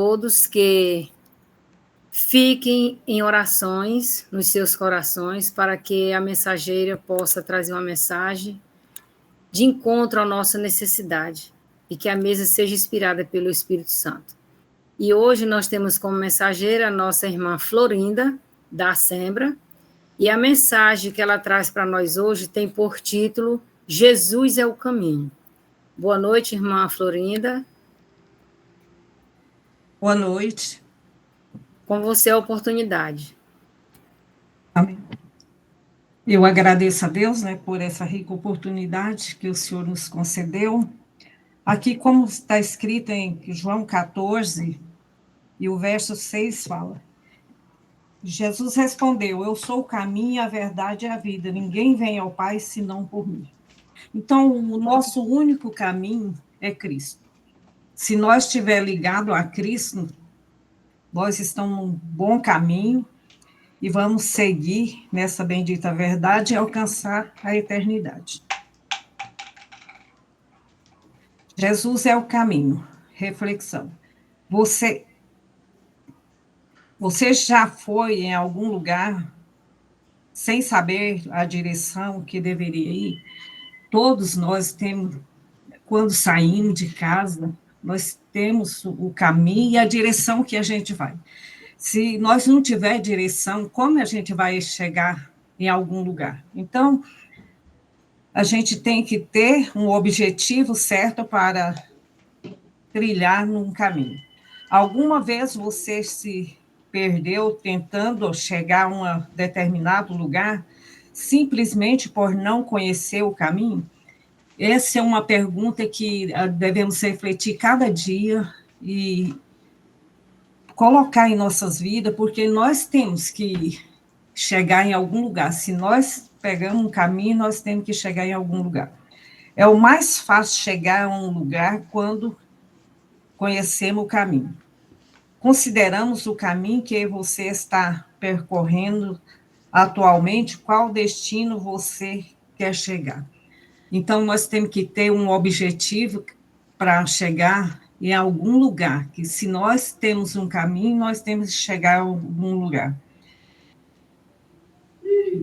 Todos que fiquem em orações nos seus corações para que a mensageira possa trazer uma mensagem de encontro à nossa necessidade e que a mesa seja inspirada pelo Espírito Santo. E hoje nós temos como mensageira a nossa irmã Florinda, da Assembra, e a mensagem que ela traz para nós hoje tem por título Jesus é o caminho. Boa noite, irmã Florinda. Boa noite. Com você a oportunidade. Amém. Eu agradeço a Deus, por essa rica oportunidade que o Senhor nos concedeu. Aqui, como está escrito em João 14, e o verso 6 fala: Jesus respondeu: Eu sou o caminho, a verdade e a vida. Ninguém vem ao Pai senão por mim. Então, o nosso único caminho é Cristo. Se nós estiver ligado a Cristo, nós estamos num bom caminho e vamos seguir nessa bendita verdade e alcançar a eternidade. Jesus é o caminho. Reflexão. Você já foi em algum lugar sem saber a direção que deveria ir? Todos nós temos, quando saímos de casa, nós temos o caminho e a direção que a gente vai. Se nós não tiver direção, como a gente vai chegar em algum lugar? Então, a gente tem que ter um objetivo certo para trilhar num caminho. Alguma vez você se perdeu tentando chegar a um determinado lugar, simplesmente por não conhecer o caminho? Essa é uma pergunta que devemos refletir cada dia e colocar em nossas vidas, porque nós temos que chegar em algum lugar. Se nós pegamos um caminho, nós temos que chegar em algum lugar. É o mais fácil chegar a um lugar quando conhecemos o caminho. Consideramos o caminho que você está percorrendo atualmente, qual destino você quer chegar. Então, nós temos que ter um objetivo para chegar em algum lugar, que se nós temos um caminho, nós temos que chegar a algum lugar.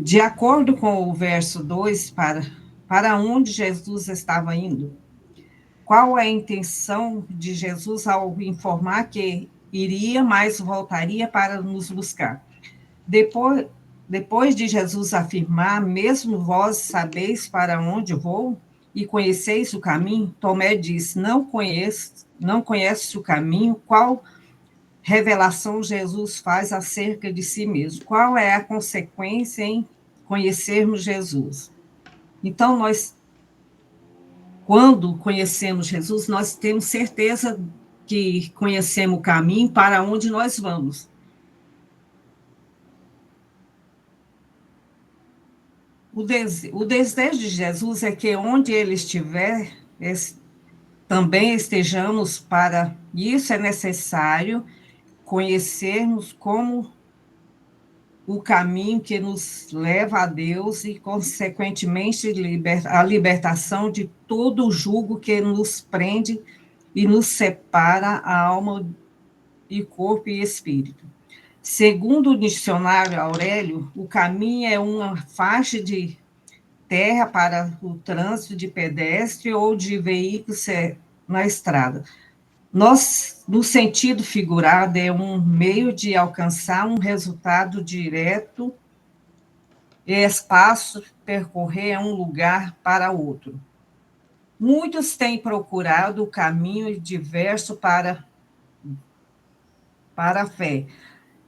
De acordo com o verso 2, para onde Jesus estava indo? Qual é a intenção de Jesus ao informar que iria, mas voltaria para nos buscar? Depois de Jesus afirmar: mesmo vós sabeis para onde vou e conheceis o caminho, Tomé disse: não conheces o caminho. Qual revelação Jesus faz acerca de si mesmo? Qual é a consequência em conhecermos Jesus? Então, quando conhecemos Jesus, nós temos certeza que conhecemos o caminho para onde nós vamos. O desejo de Jesus é que onde ele estiver, também estejamos. Para isso é necessário conhecermos como o caminho que nos leva a Deus e, consequentemente, a libertação de todo o jugo que nos prende e nos separa a alma e corpo e espírito. Segundo o dicionário Aurélio, o caminho é uma faixa de terra para o trânsito de pedestre ou de veículos na estrada. No sentido figurado, é um meio de alcançar um resultado direto e espaço, percorrer um lugar para outro. Muitos têm procurado o caminho diverso para a fé,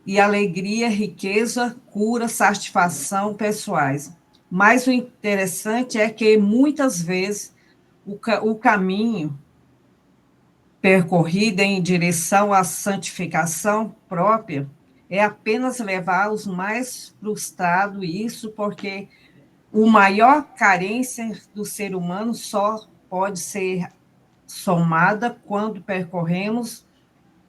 e alegria, riqueza, cura, satisfação pessoais. Mas o interessante é que, muitas vezes, o caminho percorrido em direção à santificação própria é apenas levar os mais frustrados, isso porque a maior carência do ser humano só pode ser somada quando percorremos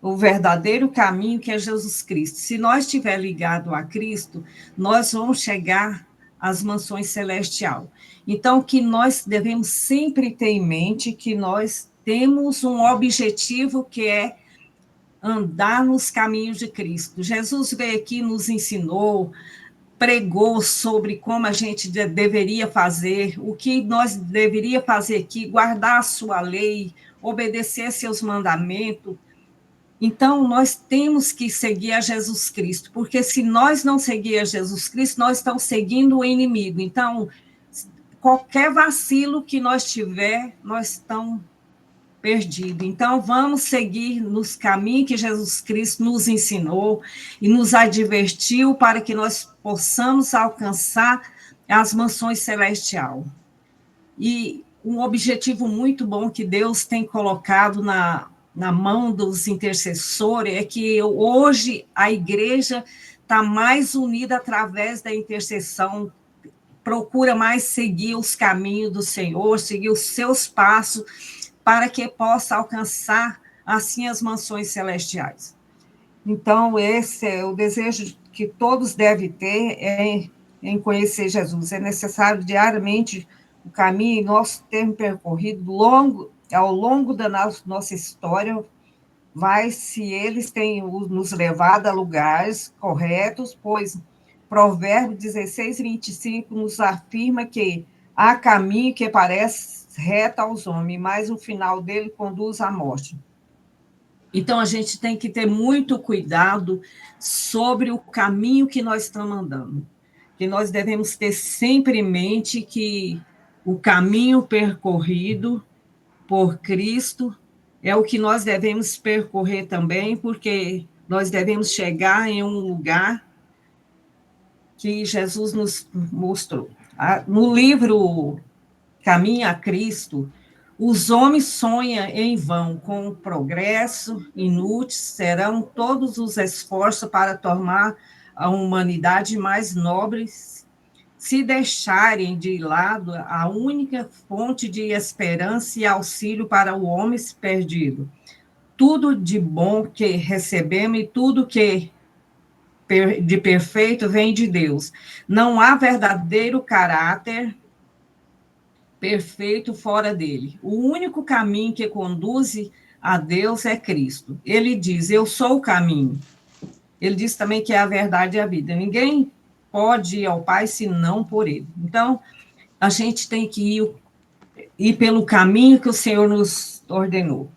o verdadeiro caminho, que é Jesus Cristo. Se nós estiver ligado a Cristo, nós vamos chegar às mansões celestiais. Então, que nós devemos sempre ter em mente que nós temos um objetivo, que é andar nos caminhos de Cristo. Jesus veio aqui, nos ensinou, pregou sobre como a gente deveria fazer, o que nós deveria fazer aqui, guardar a sua lei, obedecer seus mandamentos. Então, nós temos que seguir a Jesus Cristo, porque se nós não seguir a Jesus Cristo, nós estamos seguindo o inimigo. Então, qualquer vacilo que nós tiver, nós estamos perdidos. Então, vamos seguir nos caminhos que Jesus Cristo nos ensinou e nos advertiu para que nós possamos alcançar as mansões celestiais. E um objetivo muito bom que Deus tem colocado na mão dos intercessores é que hoje a igreja está mais unida através da intercessão, procura mais seguir os caminhos do Senhor, seguir os seus passos, para que possa alcançar, assim, as mansões celestiais. Então, esse é o desejo que todos devem ter, em conhecer Jesus. É necessário diariamente o caminho, nós temos percorrido ao longo da nossa história, se eles têm nos levado a lugares corretos, pois Provérbios 16, 25 nos afirma que há caminho que parece reto aos homens, mas o final dele conduz à morte. Então, a gente tem que ter muito cuidado sobre o caminho que nós estamos andando, que nós devemos ter sempre em mente que o caminho percorrido por Cristo é o que nós devemos percorrer também, porque nós devemos chegar em um lugar que Jesus nos mostrou. No livro Caminho a Cristo, os homens sonham em vão, com o progresso inútil serão todos os esforços para tornar a humanidade mais nobre, se deixarem de lado a única fonte de esperança e auxílio para o homem perdido. Tudo de bom que recebemos e tudo que de perfeito vem de Deus. Não há verdadeiro caráter perfeito fora dele. O único caminho que conduz a Deus é Cristo. Ele diz, eu sou o caminho. Ele diz também que é a verdade e a vida. Ninguém pode ir ao Pai senão por ele. Então, a gente tem que ir pelo caminho que o Senhor nos ordenou.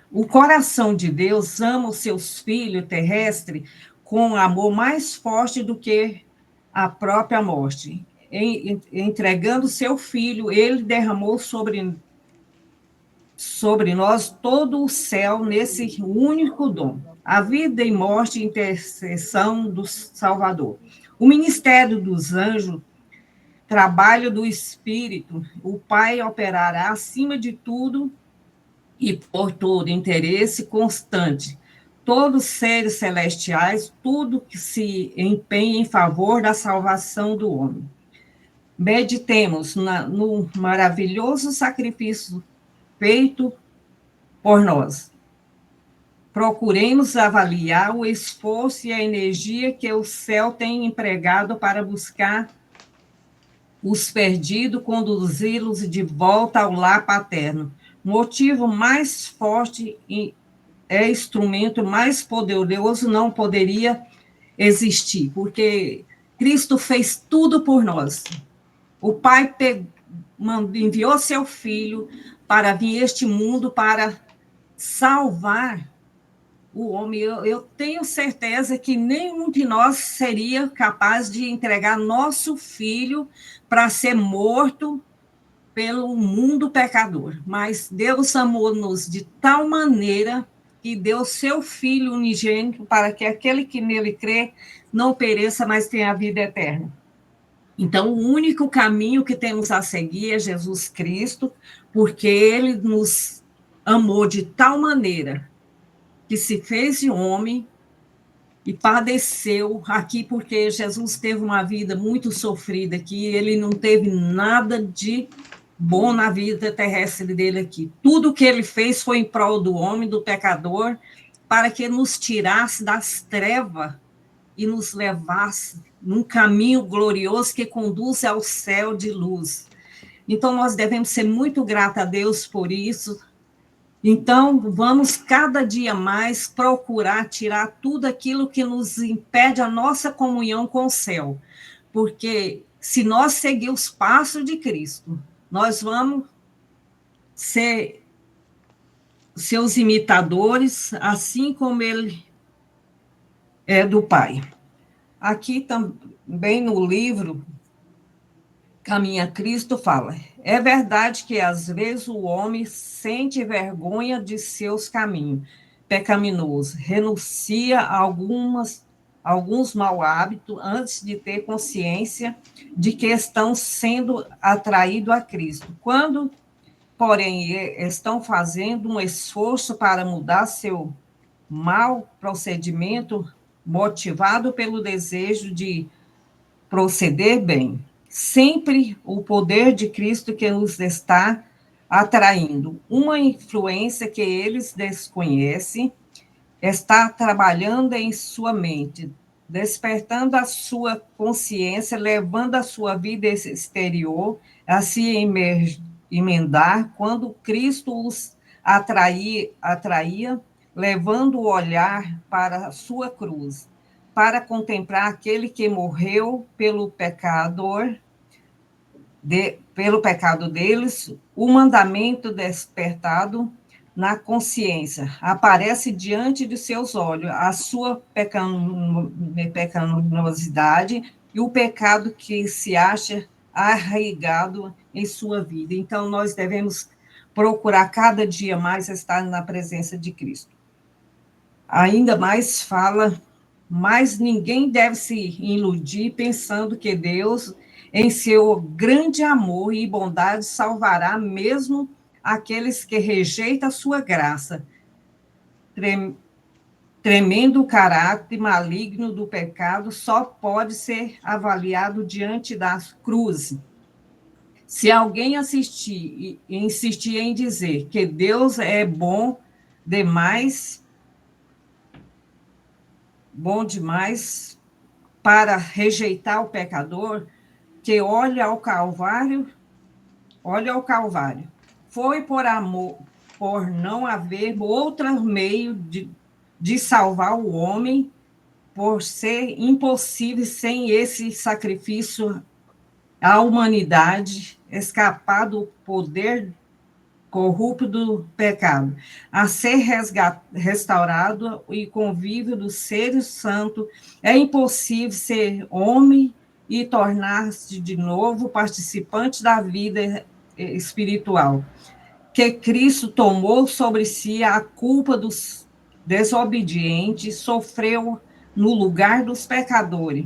O coração de Deus ama os seus filhos terrestres com um amor mais forte do que a própria morte. Entregando seu filho, ele derramou sobre nós todo o céu nesse único dom, a vida e morte e intercessão do Salvador. O ministério dos anjos, trabalho do Espírito, o Pai operará acima de tudo e por todo interesse constante. Todos os seres celestiais, tudo que se empenha em favor da salvação do homem. Meditemos no maravilhoso sacrifício feito por nós. Procuremos avaliar o esforço e a energia que o céu tem empregado para buscar os perdidos, conduzi-los de volta ao lar paterno. Motivo mais forte instrumento mais poderoso não poderia existir, porque Cristo fez tudo por nós. O Pai enviou seu Filho para vir a este mundo para salvar o homem. Eu tenho certeza que nenhum de nós seria capaz de entregar nosso filho para ser morto pelo mundo pecador. Mas Deus amou-nos de tal maneira que deu seu Filho unigênito para que aquele que nele crê não pereça, mas tenha a vida eterna. Então, o único caminho que temos a seguir é Jesus Cristo, porque ele nos amou de tal maneira que se fez de homem e padeceu aqui, porque Jesus teve uma vida muito sofrida aqui, ele não teve nada de bom na vida terrestre dele aqui. Tudo que ele fez foi em prol do homem, do pecador, para que nos tirasse das trevas e nos levasse num caminho glorioso que conduz ao céu de luz. Então, nós devemos ser muito gratos a Deus por isso, Então, vamos cada dia mais procurar tirar tudo aquilo que nos impede a nossa comunhão com o céu. Porque se nós seguir os passos de Cristo, nós vamos ser seus imitadores, assim como ele é do Pai. Aqui também no livro Caminha a Cristo fala: é verdade que às vezes o homem sente vergonha de seus caminhos pecaminosos, renuncia a alguns mau hábitos antes de ter consciência de que estão sendo atraídos a Cristo. Quando, porém, estão fazendo um esforço para mudar seu mau procedimento, motivado pelo desejo de proceder bem. Sempre o poder de Cristo que nos está atraindo. Uma influência que eles desconhecem está trabalhando em sua mente, despertando a sua consciência, levando a sua vida exterior a se emendar quando Cristo os atraía, levando o olhar para a sua cruz, para contemplar aquele que morreu pelo pecado deles, o mandamento despertado na consciência, aparece diante de seus olhos a sua pecaminosidade e o pecado que se acha arraigado em sua vida. Então, nós devemos procurar cada dia mais estar na presença de Cristo. Ainda mais fala, mas ninguém deve se iludir pensando que Deus, em seu grande amor e bondade, salvará mesmo aqueles que rejeitam a sua graça. Tremendo caráter maligno do pecado só pode ser avaliado diante da cruz. Se alguém insistir em dizer que Deus é bom demais para rejeitar o pecador, que olha ao Calvário. Foi por amor, por não haver outro meio de salvar o homem, por ser impossível sem esse sacrifício a humanidade escapar do poder corrupto do pecado, a ser restaurado e convívio dos seres santos. É impossível ser homem e tornar-se de novo participante da vida espiritual, que Cristo tomou sobre si a culpa dos desobedientes, sofreu no lugar dos pecadores.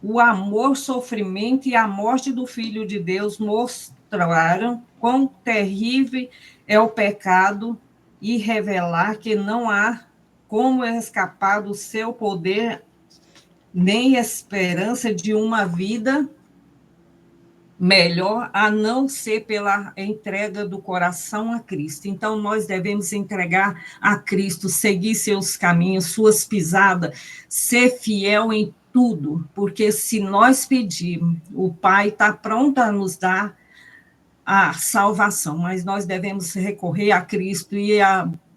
O amor, sofrimento e a morte do Filho de Deus mostraram quão terrível é o pecado e revelar que não há como escapar do seu poder nem esperança de uma vida melhor, a não ser pela entrega do coração a Cristo. Então, nós devemos entregar a Cristo, seguir seus caminhos, suas pisadas, ser fiel em tudo, porque se nós pedirmos, o Pai está pronto a nos dar a salvação, mas nós devemos recorrer a Cristo e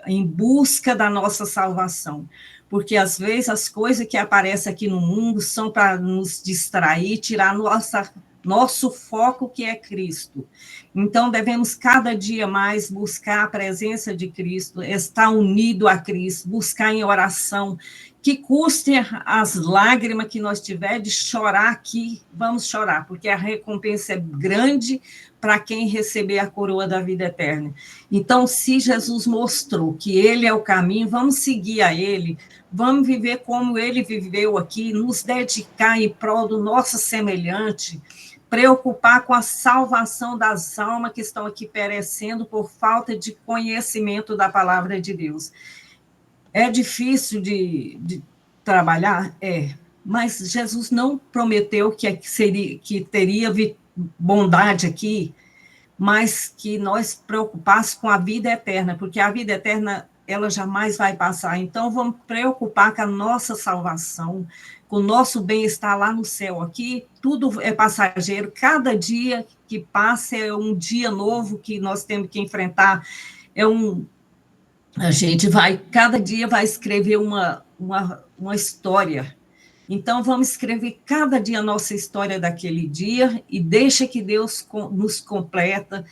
em busca da nossa salvação, porque às vezes as coisas que aparecem aqui no mundo são para nos distrair, tirar nosso foco, que é Cristo. Então, devemos cada dia mais buscar a presença de Cristo, estar unido a Cristo, buscar em oração, que custe as lágrimas que nós tiver de chorar aqui, vamos chorar, porque a recompensa é grande para quem receber a coroa da vida eterna. Então, se Jesus mostrou que ele é o caminho, vamos seguir a ele, vamos viver como ele viveu aqui, nos dedicar em prol do nosso semelhante, preocupar com a salvação das almas que estão aqui perecendo por falta de conhecimento da palavra de Deus. É difícil de trabalhar? É, mas Jesus não prometeu que teria bondade aqui, mas que nós preocupássemos com a vida eterna, porque a vida eterna, ela jamais vai passar. Então, vamos preocupar com a nossa salvação, com o nosso bem-estar lá no céu. Aqui, tudo é passageiro. Cada dia que passa é um dia novo que nós temos que enfrentar. É um A gente vai, cada dia vai escrever uma história. Então, vamos escrever cada dia a nossa história daquele dia e deixa que Deus nos completa,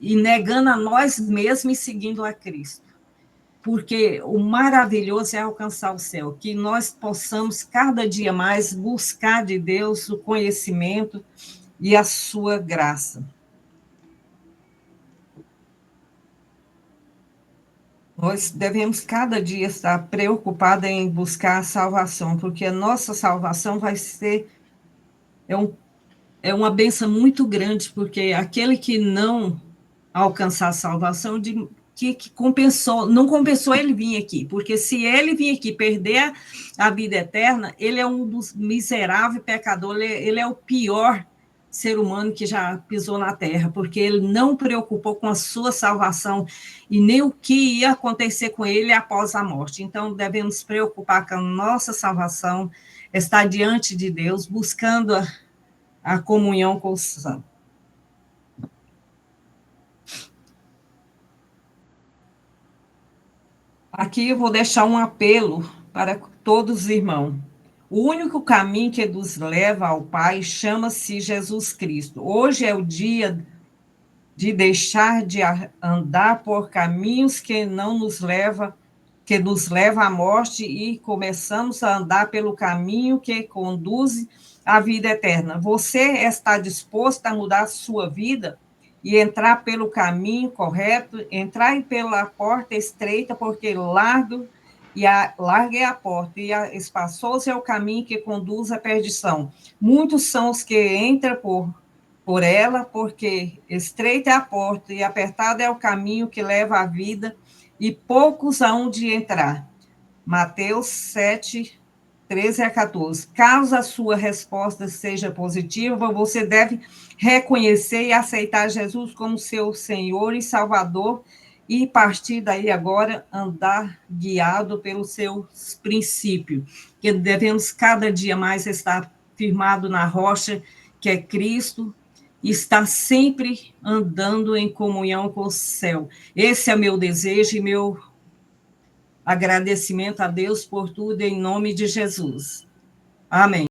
e negando a nós mesmos e seguindo a Cristo. Porque o maravilhoso é alcançar o céu, que nós possamos cada dia mais buscar de Deus o conhecimento e a sua graça. Nós devemos cada dia estar preocupados em buscar a salvação, porque a nossa salvação vai ser é uma bênção muito grande, porque aquele que não alcançar a salvação, que compensou, não compensou ele vir aqui, porque se ele vir aqui perder a vida eterna, ele é um dos miseráveis pecadores, ele é o pior ser humano que já pisou na terra, porque ele não preocupou com a sua salvação e nem o que ia acontecer com ele após a morte. Então, devemos preocupar com a nossa salvação, estar diante de Deus, buscando a comunhão com os santos. Aqui eu vou deixar um apelo para todos os irmãos. O único caminho que nos leva ao Pai chama-se Jesus Cristo. Hoje é o dia de deixar de andar por caminhos que nos leva à morte e começamos a andar pelo caminho que conduz à vida eterna. Você está disposto a mudar a sua vida e entrar pelo caminho correto, entrar pela porta estreita, porque larga é a porta e espaçoso é o caminho que conduz à perdição. Muitos são os que entram por ela, porque estreita é a porta e apertado é o caminho que leva à vida, e poucos hão de entrar. Mateus 7, 13 a 14. Caso a sua resposta seja positiva, você deve reconhecer e aceitar Jesus como seu Senhor e Salvador, e partir daí agora andar guiado pelos seus princípios, que devemos cada dia mais estar firmado na rocha, que é Cristo, e estar sempre andando em comunhão com o céu. Esse é meu desejo e meu agradecimento a Deus por tudo, em nome de Jesus. Amém.